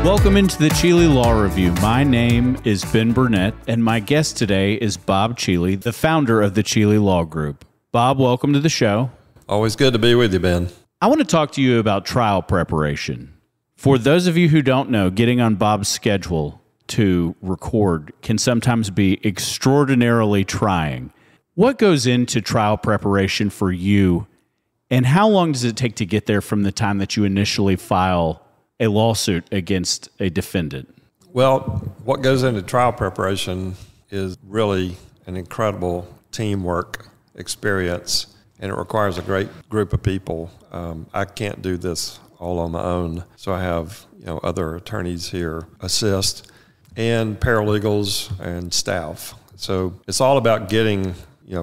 Welcome into the Cheeley Law Review. My name is Ben Burnett, and my guest today is Bob Cheeley, the founder of the Cheeley Law Group. Bob, welcome to the show. Always good to be with you, Ben. I want to talk to you about trial preparation. For those of you who don't know, getting on Bob's schedule to record can sometimes be extraordinarily trying. What goes into trial preparation for you, and how long does it take to get there from the time that you initially file a lawsuit against a defendant? Well, what goes into trial preparation is really an incredible teamwork experience, and it requires a great group of people. I can't do this all on my own, so I have other attorneys here assist, and paralegals and staff. So it's all about getting,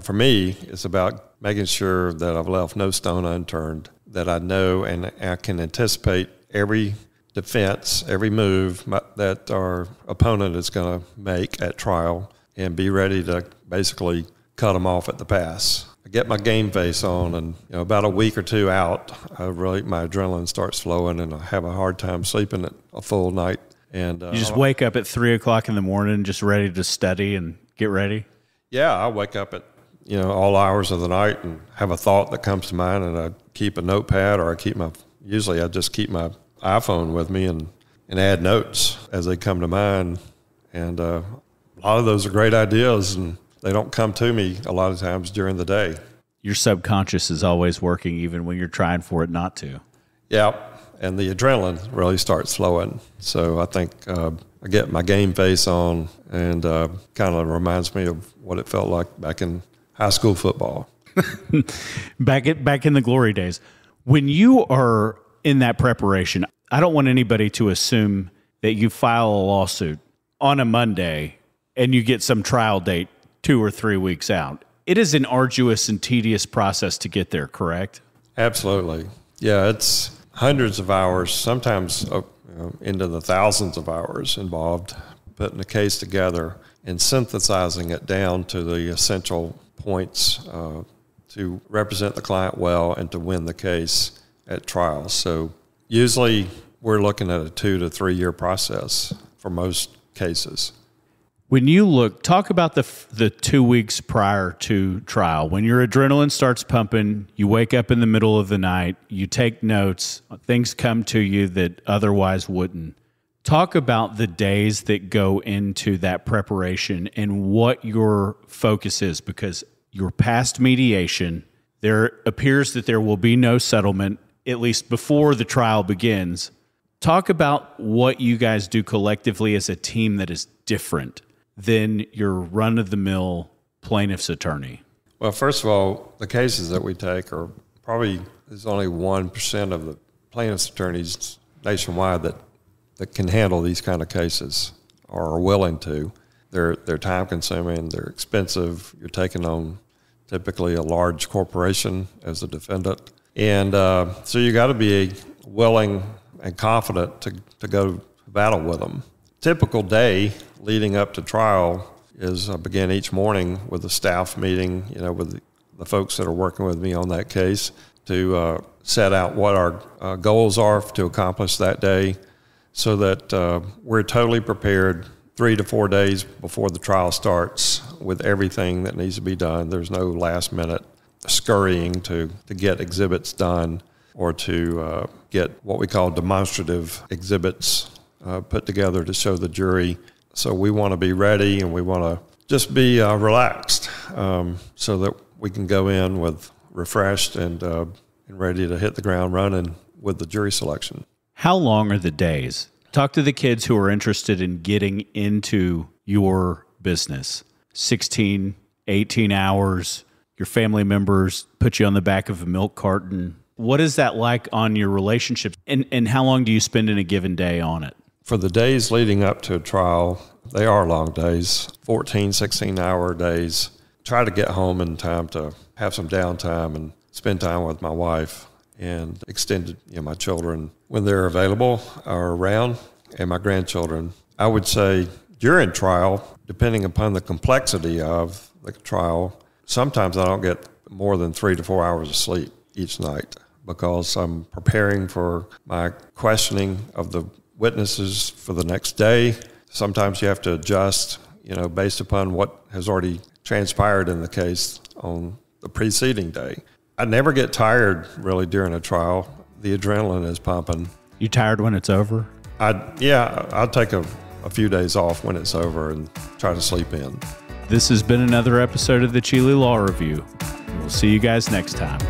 for me, it's about making sure that I've left no stone unturned, that I know and I can anticipate every defense, every move that our opponent is going to make at trial, and be ready to basically cut them off at the pass. I get my game face on, and about a week or two out, my adrenaline starts flowing, and I have a hard time sleeping a full night. And you just wake up at 3 o'clock in the morning, just ready to study and get ready? Yeah, I wake up at all hours of the night and have a thought that comes to mind, and I keep a notepad, or usually I just keep my iPhone with me and add notes as they come to mind. And a lot of those are great ideas, and they don't come to me a lot of times during the day. Your subconscious is always working even when you're trying for it not to. Yeah, and the adrenaline really starts flowing. So I think I get my game face on, and kind of reminds me of what it felt like back in high school football. back in the glory days. When you are in that preparation, I don't want anybody to assume that you file a lawsuit on a Monday and you get some trial date 2 or 3 weeks out. It is an arduous and tedious process to get there, correct? Absolutely. Yeah, it's hundreds of hours, sometimes into the thousands of hours involved, putting a case together and synthesizing it down to the essential points to represent the client well and to win the case at trial. So usually we're looking at a 2 to 3 year process for most cases. When you talk about the 2 weeks prior to trial, when your adrenaline starts pumping, you wake up in the middle of the night, you take notes, things come to you that otherwise wouldn't. Talk about the days that go into that preparation and what your focus is, because you're past mediation. There appears that there will be no settlement, at least before the trial begins. Talk about what you guys do collectively as a team that is different than your run-of-the-mill plaintiff's attorney. Well, first of all, the cases that we take are there's only 1% of the plaintiff's attorneys nationwide that can handle these kind of cases or are willing to. They're time-consuming, they're expensive. You're taking on typically a large corporation as a defendant. And so you got to be willing and confident to go to battle with them. Typical day leading up to trial is I begin each morning with a staff meeting, with the folks that are working with me on that case to set out what our goals are to accomplish that day, so that we're totally prepared 3 to 4 days before the trial starts with everything that needs to be done. There's no last minute scurrying to get exhibits done or to get what we call demonstrative exhibits put together to show the jury. So we want to be ready, and we want to just be relaxed so that we can go in with refreshed and ready to hit the ground running with the jury selection. How long are the days? Talk to the kids who are interested in getting into your business. 16, 18 hours. Your family members put you on the back of a milk carton. What is that like on your relationships? And how long do you spend in a given day on it? For the days leading up to a trial, they are long days, 14, 16-hour days. Try to get home in time to have some downtime and spend time with my wife and extended, my children when they're available or around, and my grandchildren. I would say during trial, depending upon the complexity of the trial, sometimes I don't get more than 3 to 4 hours of sleep each night because I'm preparing for my questioning of the witnesses for the next day. Sometimes you have to adjust, based upon what has already transpired in the case on the preceding day. I never get tired really during a trial. The adrenaline is pumping. You tired when it's over? I'll take a few days off when it's over and try to sleep in. This has been another episode of the Cheeley Law Review. We'll see you guys next time.